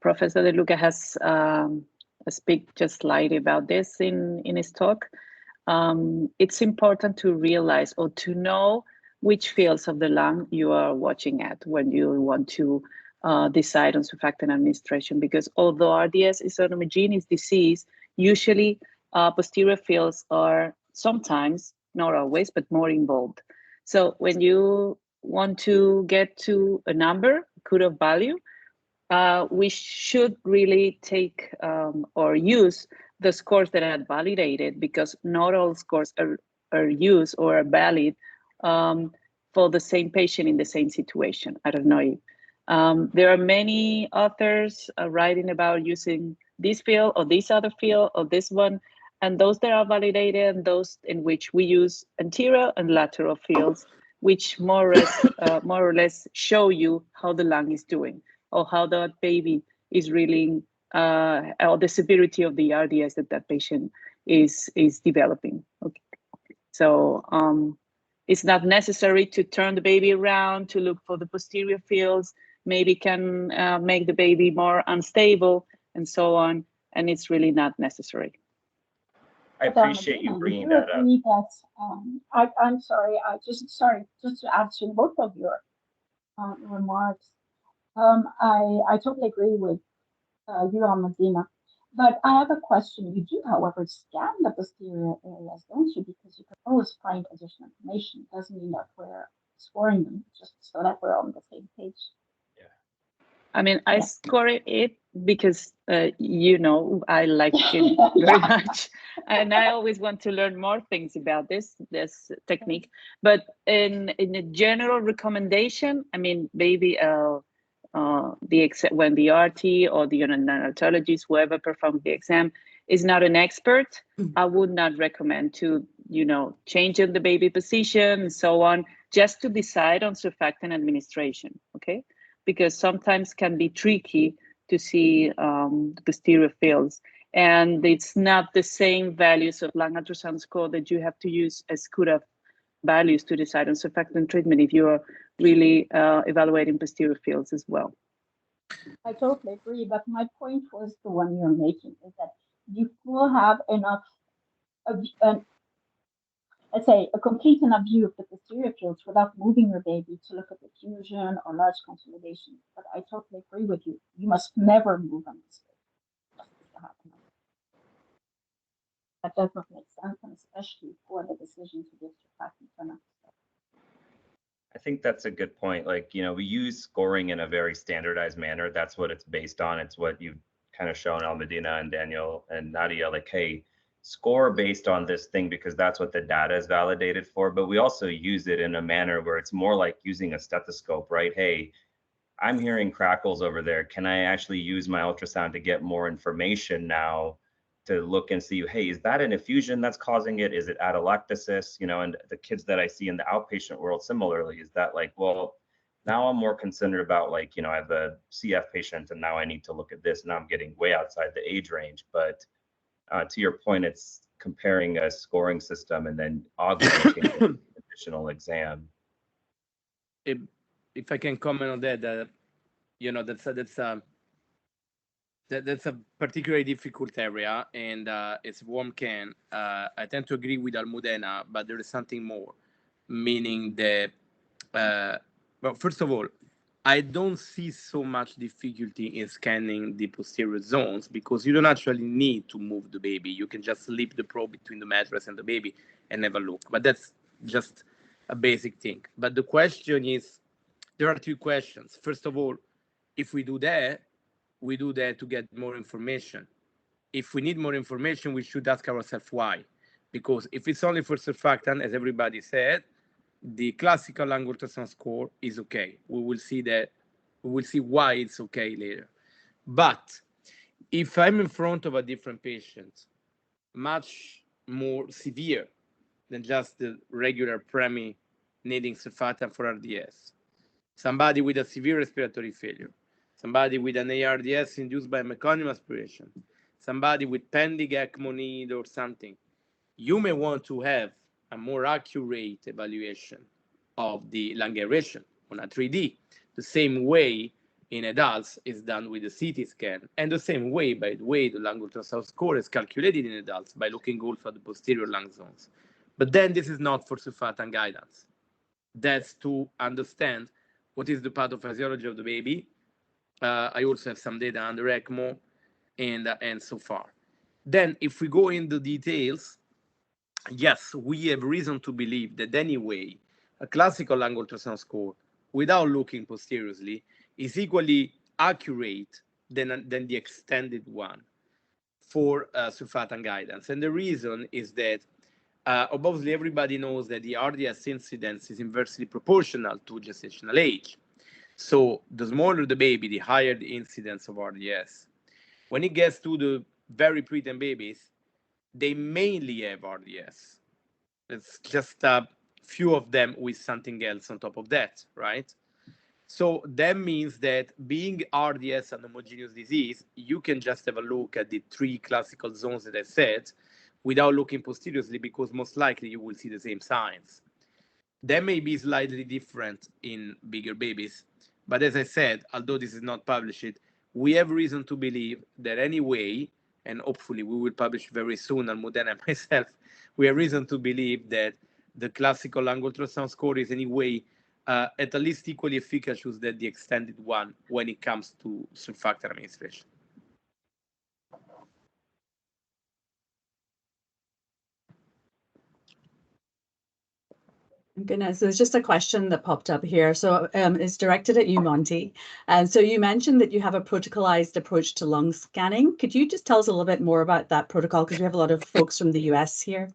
Professor De Luca has speak just slightly about this in his talk. It's important to realize or to know which fields of the lung you are watching at when you want to decide on surfactant administration, because although RDS is a homogeneous disease, usually posterior fields are sometimes, not always, but more involved. So when you want to get to a number, cutoff value, we should really take or use the scores that are validated, because not all scores are used or are valid for the same patient in the same situation. I don't know if there are many authors writing about using this field or this other field or this one, and those that are validated and those in which we use anterior and lateral fields, which more or less show you how the lung is doing or how that baby is really, or the severity of the RDS that patient is developing. Okay. So it's not necessary to turn the baby around to look for the posterior fields, maybe can make the baby more unstable and so on, and it's really not necessary. I appreciate you bringing that up. I'm sorry, just to add to both of your remarks. I totally agree with you, Almudena. But I have a question. You do, however, scan the posterior areas, don't you? Because you can always find additional information. It doesn't mean that we're scoring them, just so that we're on the same page. Yeah. I mean, I score it because, you know, I like it very much. And I always want to learn more things about this technique. But in a general recommendation, I mean, maybe when the RT or the neonatologist, whoever performs the exam, is not an expert, I would not recommend to, you know, changing the baby position and so on, just to decide on surfactant administration, okay? Because sometimes can be tricky to see the posterior fields. And it's not the same values of lung ultrasound score that you have to use as CUDA values to decide on surfactant treatment if you're really evaluating posterior fields as well. I totally agree, but my point was the one you're making, is that you will have enough of, let's say, a complete enough view of the posterior fields without moving your baby to look at diffusion or large consolidation. But I totally agree with you. You must never move on this. That does not make sense, and especially for the decision to give surfactant or not. I think that's a good point. Like, you know, we use scoring in a very standardized manner. That's what it's based on. It's what you've kind of shown Almedina and Daniel and Nadia, like, hey, score based on this thing because that's what the data is validated for. But we also use it in a manner where it's more like using a stethoscope, right? Hey, I'm hearing crackles over there. Can I actually use my ultrasound to get more information now to look and see, hey, is that an effusion that's causing it? Is it atelectasis? You know, and the kids that I see in the outpatient world similarly, is that like, well, now I'm more concerned about like, you know, I have a CF patient and now I need to look at this. Now I'm getting way outside the age range. But to your point, it's comparing a scoring system and then augmenting additional exam. If I can comment on that, you know, that's a particularly difficult area, and it's warm can. I tend to agree with Almudena, but there is something more, meaning that, well, first of all, I don't see so much difficulty in scanning the posterior zones because you don't actually need to move the baby. You can just slip the probe between the mattress and the baby and have a look. But that's just a basic thing. But the question is, there are two questions. First of all, if we do that to get more information. If we need more information, we should ask ourselves why. Because if it's only for surfactant, as everybody said, the classical lung ultrasound score is okay. We will see why it's okay later. But if I'm in front of a different patient, much more severe than just the regular premi needing surfactant for RDS, somebody with a severe respiratory failure, somebody with an ARDS induced by meconium aspiration, somebody with pending ECMO need or something, you may want to have a more accurate evaluation of the lung aeration on a 3D, the same way in adults is done with the CT scan, and the same way, by the way, the lung ultrasound score is calculated in adults by looking also at the posterior lung zones. But then this is not for surfactant guidance. That's to understand what is the pathophysiology of the baby. I also have some data under ECMO and so far. Then if we go into details, yes, we have reason to believe that anyway, a classical lung ultrasound score without looking posteriorly is equally accurate than the extended one for surfactant guidance. And the reason is that obviously everybody knows that the RDS incidence is inversely proportional to gestational age. So the smaller the baby, the higher the incidence of RDS. When it gets to the very preterm babies, they mainly have RDS. It's just a few of them with something else on top of that, right? So that means that being RDS an homogeneous disease, you can just have a look at the three classical zones that I said without looking posteriorly because most likely you will see the same signs. That may be slightly different in bigger babies, but as I said, although this is not published, we have reason to believe that anyway, and hopefully we will publish very soon, Almudena and myself, we have reason to believe that the classical lung ultrasound score is anyway at least equally efficacious than the extended one when it comes to surfactant administration. Goodness, there's just a question that popped up here. So it's directed at you, Monty. And so you mentioned that you have a protocolized approach to lung scanning. Could you just tell us a little bit more about that protocol? Because we have a lot of folks from the US here.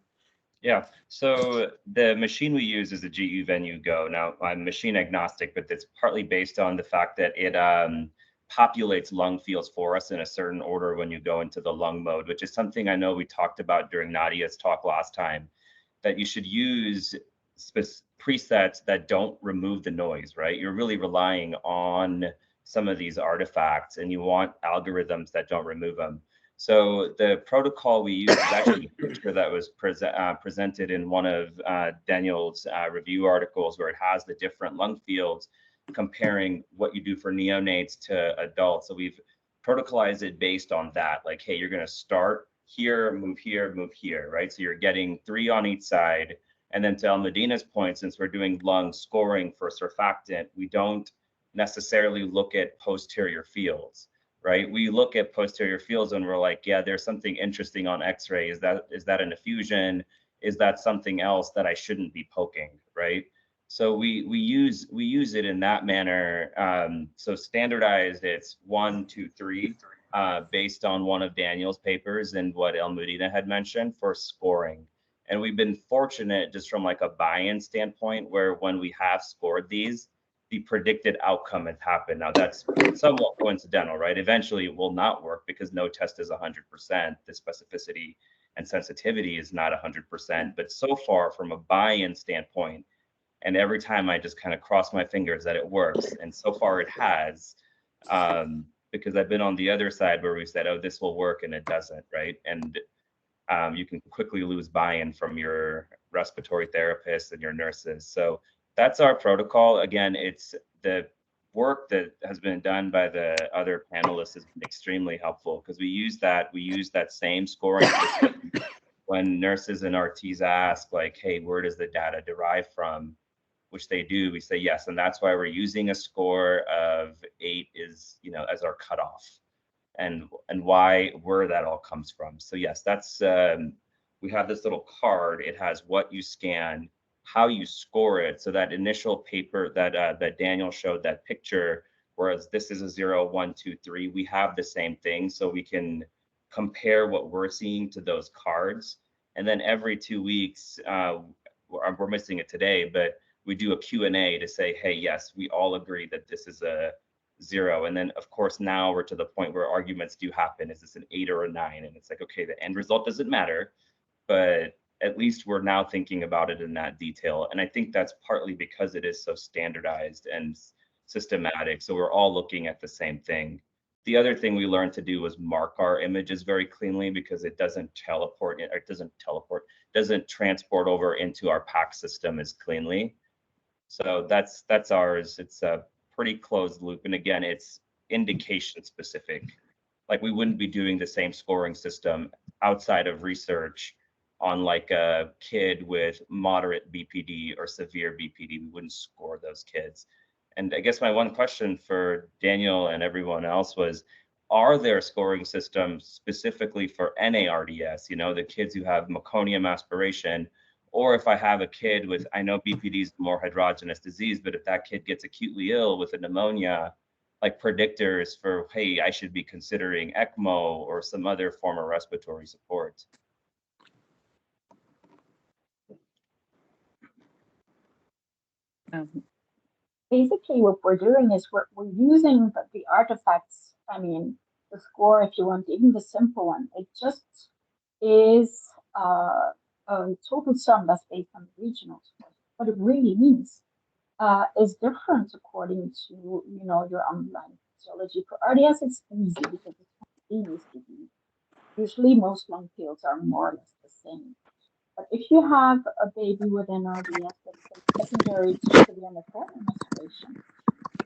Yeah, so the machine we use is the GE Venue Go. Now, I'm machine agnostic, but it's partly based on the fact that it populates lung fields for us in a certain order when you go into the lung mode, which is something I know we talked about during Nadia's talk last time, that you should use presets that don't remove the noise, right? You're really relying on some of these artifacts and you want algorithms that don't remove them. So the protocol we use is actually a picture that was presented in one of Daniel's review articles, where it has the different lung fields comparing what you do for neonates to adults. So we've protocolized it based on that. Like, hey, you're going to start here, move here, right? So you're getting 3 on each side. And then to Almudina's point, since we're doing lung scoring for surfactant, we don't necessarily look at posterior fields, right? We look at posterior fields and we're like, yeah, there's something interesting on X-ray. Is that an effusion? Is that something else that I shouldn't be poking, right? So we use it in that manner. So standardized, it's 1, 2, 3, based on one of Daniel's papers and what Almudina had mentioned for scoring. And we've been fortunate just from like a buy-in standpoint, where when we have scored these, the predicted outcome has happened. Now that's somewhat coincidental, right? Eventually it will not work because no test is 100%. The specificity and sensitivity is not 100%. But so far from a buy-in standpoint, and every time I just kind of cross my fingers that it works. And so far it has, because I've been on the other side where we said, oh, this will work, and it doesn't, right? And you can quickly lose buy-in from your respiratory therapists and your nurses. So that's our protocol. Again, it's the work that has been done by the other panelists has been extremely helpful, because we use that same scoring system when nurses and RTs ask, like, hey, where does the data derive from? Which they do, we say yes. And that's why we're using a score of 8 is, as our cutoff, and where that all comes from. So yes, that's, we have this little card. It has what you scan, how you score it. So that initial paper that Daniel showed, that picture, whereas this is a 0, 1, 2, 3, we have the same thing. So we can compare what we're seeing to those cards. And then every 2 weeks, we're missing it today, but we do a Q&A to say, hey, yes, we all agree that this is a 0. And then of course, now we're to the point where arguments do happen. Is this an 8 or a 9? And it's like, okay, the end result doesn't matter, but at least we're now thinking about it in that detail. And I think that's partly because it is so standardized and systematic. So we're all looking at the same thing. The other thing we learned to do was mark our images very cleanly, because it doesn't transport over into our PACS system as cleanly. So that's ours. It's a pretty closed loop. And again, it's indication specific. Like we wouldn't be doing the same scoring system outside of research on like a kid with moderate BPD or severe BPD. We wouldn't score those kids. And I guess my one question for Daniel and everyone else was, are there scoring systems specifically for NARDS, the kids who have meconium aspiration? Or if I have a kid with, I know BPD is more heterogeneous disease, but if that kid gets acutely ill with a pneumonia, like predictors for, hey, I should be considering ECMO or some other form of respiratory support. Basically, what we're doing is we're using the artifacts. I mean, the score, if you want, even the simple one, it just is a total sum that's based on the regional score. What it really means is different according to your underlying physiology. For RDS, it's easy because it's continuous disease. Usually, most lung fields are more or less the same. But if you have a baby with an RDS that's secondary to severe meconium aspiration,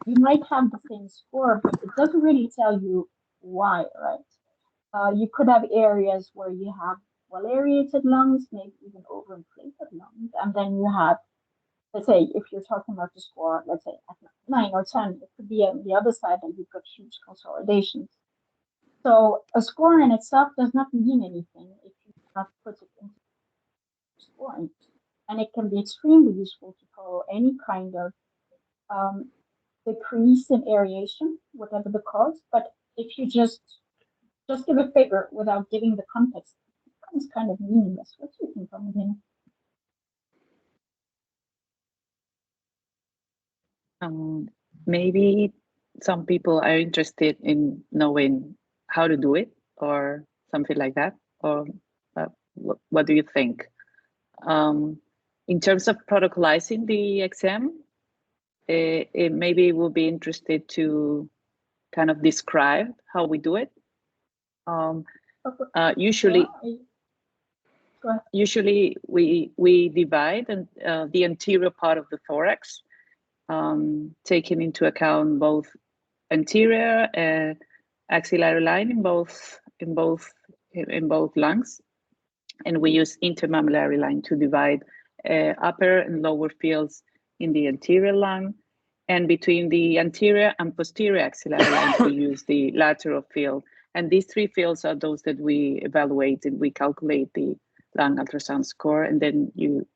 you might have the same score, but it doesn't really tell you why, right? You could have areas where you have well-aerated lungs, maybe even overinflated lungs, and then you have, let's say, if you're talking about the score, let's say at 9 or 10, it could be on the other side and you've got huge consolidations. So a score in itself does not mean anything if you cannot put it into scoring. And it can be extremely useful to follow any kind of decrease in aeration, whatever the cause. But if you just give a figure without giving the context, it becomes kind of meaningless. What do you think, Almudina? Maybe some people are interested in knowing how to do it or something like that. Or what do you think? In terms of protocolizing the exam, it maybe will be interested to kind of describe how we do it. Usually, Go ahead. usually we divide the anterior part of the thorax, taking into account both anterior and axillary line in both lungs, and we use intermammillary line to divide upper and lower fields in the anterior lung, and between the anterior and posterior axillary lines we use the lateral field. And these three fields are those that we evaluate, and we calculate the lung ultrasound score, and then you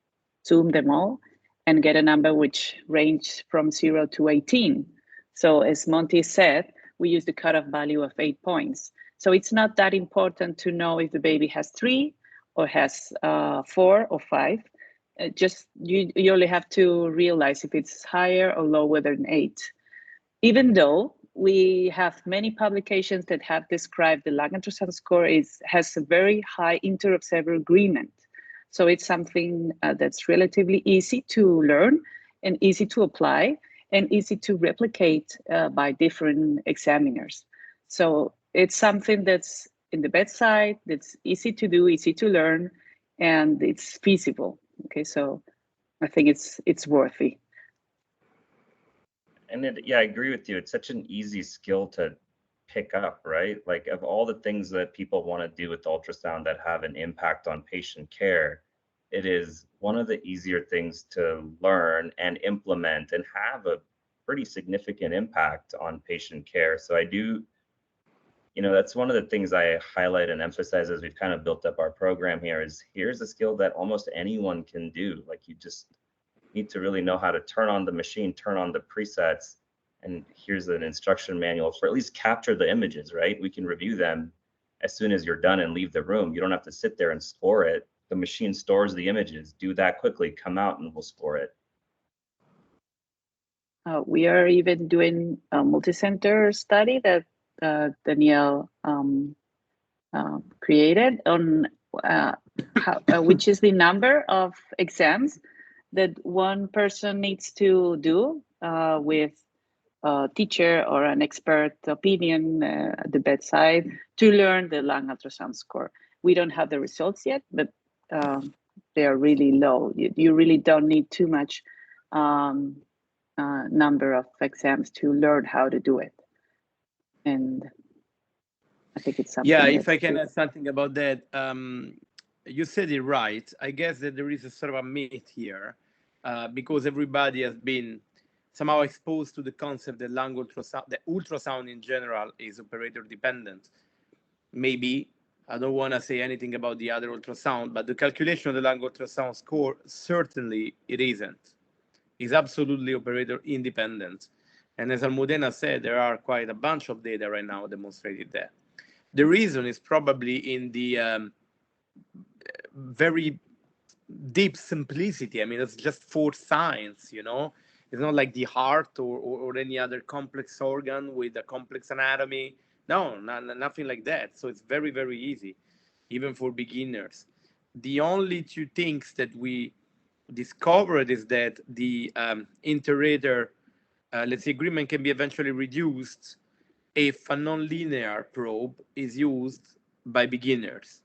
zoom them all and get a number which ranges from 0 to 18. So as Monty said, we use the cutoff value of 8 points. So it's not that important to know if the baby has 3 or has 4 or 5. Just you only have to realize if it's higher or lower than 8. Even though we have many publications that have described the lung ultrasound score has a very high inter-observer agreement. So it's something that's relatively easy to learn and easy to apply and easy to replicate by different examiners. So it's something that's in the bedside, that's easy to do, easy to learn, and it's feasible. Okay, so I think it's worthy. And I agree with you. It's such an easy skill to pick up, right? Like, of all the things that people want to do with ultrasound that have an impact on patient care, it is one of the easier things to learn and implement and have a pretty significant impact on patient care. So I do, that's one of the things I highlight and emphasize as we've kind of built up our program here is here's a skill that almost anyone can do. Like, you just need to really know how to turn on the machine, turn on the presets, and here's an instruction manual for at least capture the images, right? We can review them as soon as you're done and leave the room. You don't have to sit there and score it. The machine stores the images. Do that quickly, come out and we'll score it. We are even doing a multi-center study that Danielle created on which is the number of exams that one person needs to do with a teacher or an expert opinion at the bedside to learn the lung ultrasound score. We don't have the results yet, but they are really low. You really don't need too much number of exams to learn how to do it. And I think it's something. Yeah, if I can add something about that, you said it right. I guess that there is a sort of a myth here because everybody has been somehow exposed to the concept that lung ultrasound, the ultrasound in general, is operator dependent. Maybe I don't want to say anything about the other ultrasound, but the calculation of the lung ultrasound score, certainly it isn't. It's absolutely operator independent. And as Almudena said, there are quite a bunch of data right now demonstrating that. The reason is probably in the very deep simplicity. I mean, it's just for science, It's not like the heart or any other complex organ with a complex anatomy. No, nothing like that. So it's very, very easy, even for beginners. The only two things that we discovered is that the inter-rater, let's say, agreement can be eventually reduced if a nonlinear probe is used by beginners.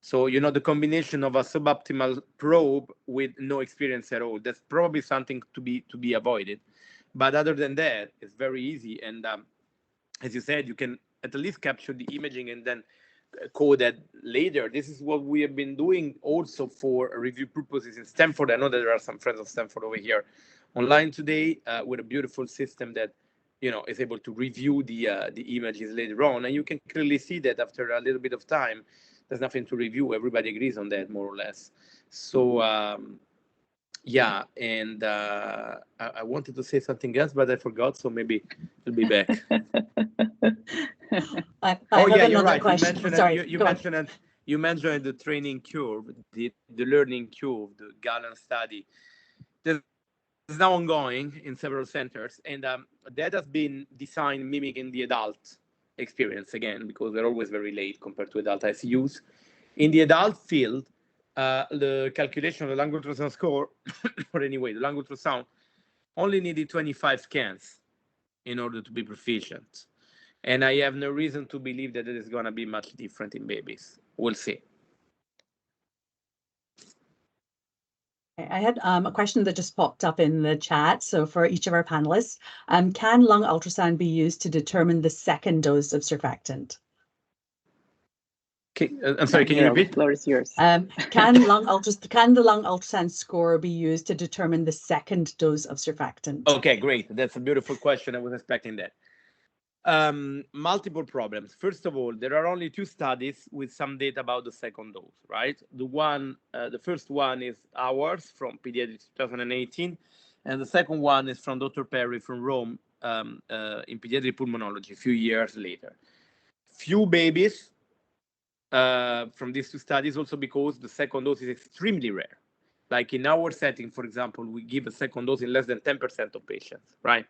So, the combination of a suboptimal probe with no experience at all, that's probably something to be avoided. But other than that, it's very easy. And as you said, you can at least capture the imaging and then code that later. This is what we have been doing also for review purposes in Stanford. I know that there are some friends of Stanford over here online today with a beautiful system that is able to review the images later on. And you can clearly see that after a little bit of time, there's nothing to review. Everybody agrees on that, more or less. So, yeah, and I wanted to say something else, but I forgot, so maybe it'll be back. I have you're right. question. You mentioned the training curve, the learning curve, the Gallen study. There's now ongoing in several centers, and that has been designed mimicking the adult experience again, because they're always very late compared to adult ICUs. In the adult field, the calculation of the lung ultrasound score, or anyway, the lung ultrasound only needed 25 scans in order to be proficient. And I have no reason to believe that it is going to be much different in babies. We'll see. I had a question that just popped up in the chat. So for each of our panelists, can lung ultrasound be used to determine the second dose of surfactant? Okay, I'm sorry, can you repeat? The floor is yours. Can the lung ultrasound score be used to determine the second dose of surfactant? Okay, great. That's a beautiful question. I was expecting that. Multiple problems. First of all, there are only 2 studies with some data about the second dose, right? The first one is ours from Pediatrics 2018, and the second one is from Dr. Perry from Rome in pediatric pulmonology a few years later. Few babies from these 2 studies, also because the second dose is extremely rare. Like in our setting, for example, we give a second dose in less than 10% of patients, right?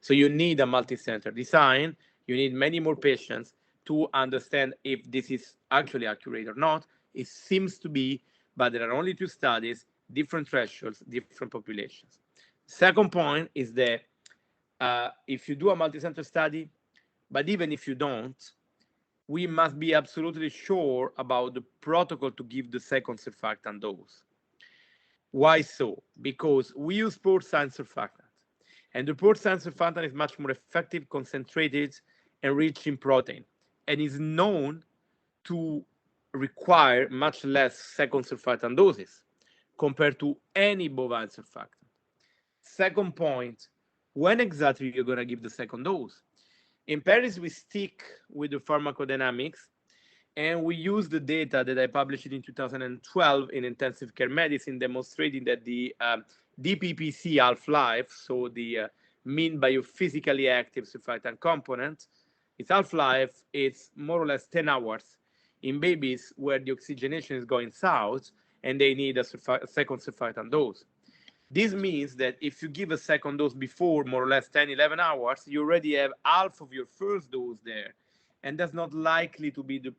So you need a multi-center design. You need many more patients to understand if this is actually accurate or not. It seems to be, but there are only 2 studies, different thresholds, different populations. Second point is that if you do a multi-center study, but even if you don't, we must be absolutely sure about the protocol to give the second surfactant dose. Why so? Because we use porcine surfactant, and the porcine surfactant is much more effective, concentrated, and rich in protein, and is known to require much less second surfactant doses compared to any bovine surfactant. Second point, when exactly you're going to give the second dose? In Paris, we stick with the pharmacodynamics, and we use the data that I published in 2012 in intensive care medicine, demonstrating that the DPPC half-life, so the mean biophysically active surfactant component, its half-life is more or less 10 hours in babies where the oxygenation is going south and they need a second surfactant dose. This means that if you give a second dose before more or less 10, 11 hours, you already have half of your first dose there. And that's not likely to be the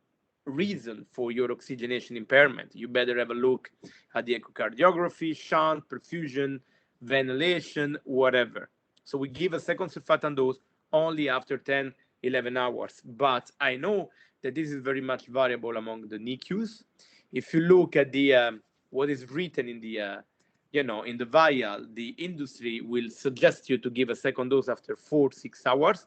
reason for your oxygenation impairment. You better have a look at the echocardiography, shunt, perfusion, ventilation, whatever. So we give a second surfactant dose only after 10, 11 hours. But I know that this is very much variable among the NICUs. If you look at the what is written in the in the vial, the industry will suggest you to give a second dose after 4-6 hours.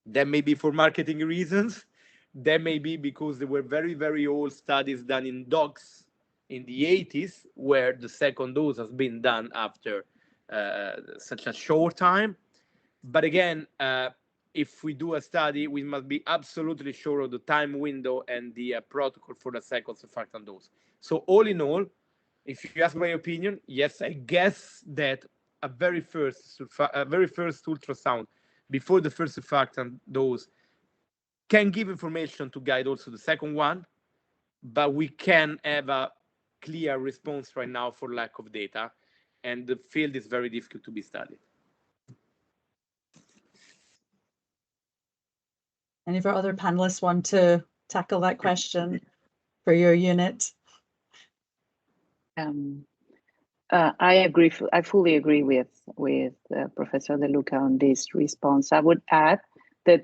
That may be for marketing reasons. That may be because there were very, very old studies done in dogs in the 80s where the second dose has been done after such a short time. But again, if we do a study, we must be absolutely sure of the time window and the protocol for the second surfactant dose. So all in all, if you ask my opinion, yes, I guess that a very first ultrasound before the first surfactant dose can give information to guide also the second one, but we can have a clear response right now for lack of data, and the field is very difficult to be studied. Any of our other panelists want to tackle that question for your unit? I agree. I fully agree with Professor De Luca on this response. I would add that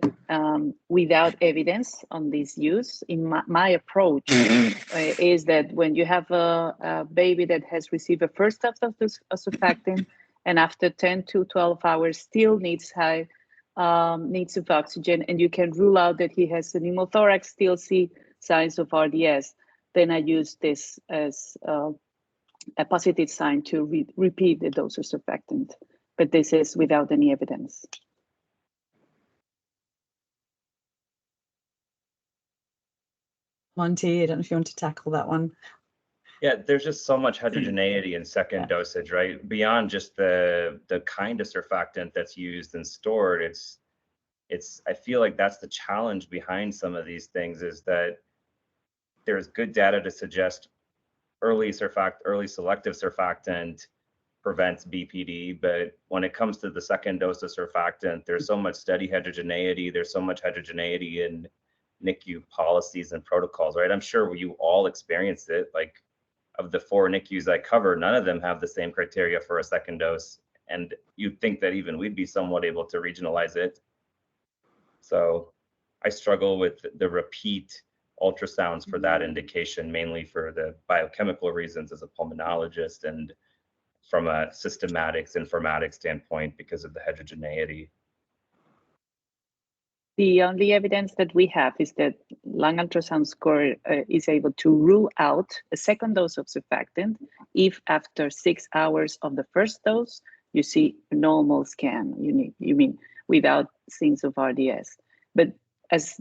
without evidence on this use, in my approach is that when you have a baby that has received a first dose of surfactant and after 10 to 12 hours still needs needs of oxygen, and you can rule out that he has a pneumothorax, still see signs of RDS, then I use this as a positive sign to repeat the dose of surfactant, but this is without any evidence. Monty, I don't know if you want to tackle that one. Yeah, there's just so much heterogeneity in second dosage, right? Beyond just the kind of surfactant that's used and stored, it's I feel like that's the challenge behind some of these things, is that there's good data to suggest early selective surfactant prevents BPD, but when it comes to the second dose of surfactant, there's so much study heterogeneity. There's so much heterogeneity in NICU policies and protocols, right? I'm sure you all experienced it. Like, of the 4 NICUs I cover, none of them have the same criteria for a second dose. And you'd think that even we'd be somewhat able to regionalize it. So I struggle with the repeat ultrasounds for that indication, mainly for the biochemical reasons as a pulmonologist and from a systematics, informatics standpoint because of the heterogeneity. The only evidence that we have is that lung ultrasound score is able to rule out a second dose of surfactant if after 6 hours of the first dose, you see a normal scan, you mean without signs of RDS. But as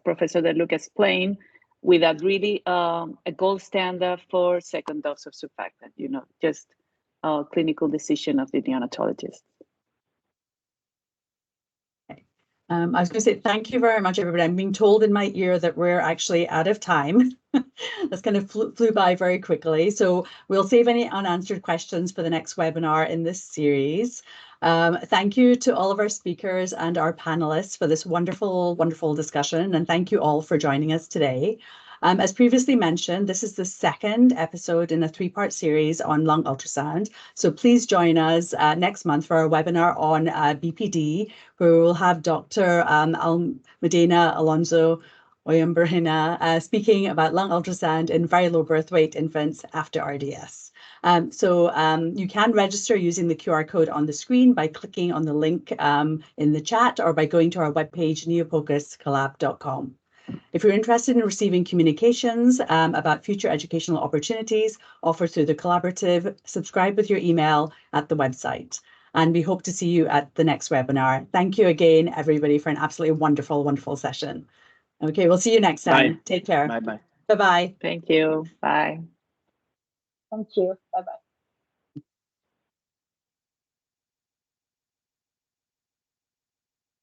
Professor De Luca explained, without really a gold standard for second dose of surfactant, just a clinical decision of the neonatologist. I was going to say, thank you very much, everybody. I'm being told in my ear that we're actually out of time. That's kind of flew by very quickly. So we'll save any unanswered questions for the next webinar in this series. Thank you to all of our speakers and our panelists for this wonderful, wonderful discussion. And thank you all for joining us today. As previously mentioned, this is the second episode in a 3-part series on lung ultrasound. So please join us next month for our webinar on BPD, where we'll have Dr. Almudena Alonso Oyambarina speaking about lung ultrasound in very low birth weight infants after RDS. You can register using the QR code on the screen by clicking on the link in the chat or by going to our webpage, neofocuscollab.com. If you're interested in receiving communications about future educational opportunities offered through the collaborative, subscribe with your email at the website. And we hope to see you at the next webinar. Thank you again, everybody, for an absolutely wonderful, wonderful session. Okay, we'll see you next time. Bye. Take care. Bye-bye. Bye-bye. Thank you. Bye. Thank you. Bye-bye.